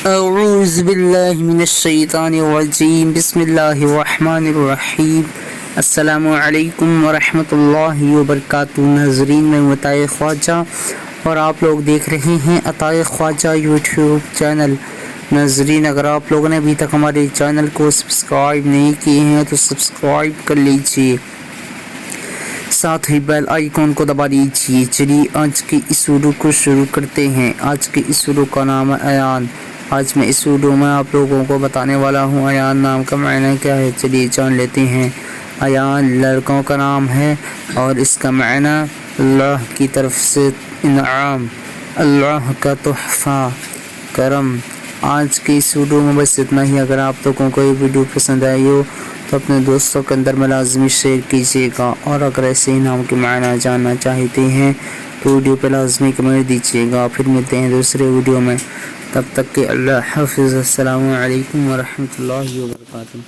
اعوذ باللہ من الشیطان الرجیم بسم اللہ الرحمن الرحیم السلام علیکم ورحمۃ اللہ وبرکاتہ۔ ناظرین، میں عطائے خواجہ اور آپ لوگ دیکھ رہے ہیں عطائے خواجہ یوٹیوب چینل۔ ناظرین، اگر آپ لوگوں نے ابھی تک ہمارے چینل کو سبسکرائب نہیں کیے ہیں تو سبسکرائب کر لیجئے، ساتھ ہی بیل آئیکن کو دبا دیجئے۔ چلیے آج کے اس ویڈیو کو شروع کرتے ہیں۔ آج کے اس ویڈیو کا نام ہے ایان۔ آج میں اس ویڈیو میں آپ لوگوں کو بتانے والا ہوں ایان نام کا معنی کیا ہے۔ چلیے جان لیتے ہیں۔ ایان لڑکوں کا نام ہے اور اس کا معنی اللہ کی طرف سے انعام، اللہ کا تحفہ، کرم۔ آج کی اس ویڈیو میں بس اتنا ہی۔ اگر آپ لوگوں کو یہ ویڈیو پسند آئی ہو تو اپنے دوستوں کے اندر میں لازمی شیئر کیجیے گا، اور اگر ایسے ہی نام کے معنی جاننا چاہتے ہیں تو ویڈیو پہ لازمی کمنٹ دیجیے گا۔ پھر ملتے ہیں دوسرے ویڈیو میں، تب تک کہ اللہ حافظ۔ السلام علیکم ورحمۃ اللہ وبرکاتہ۔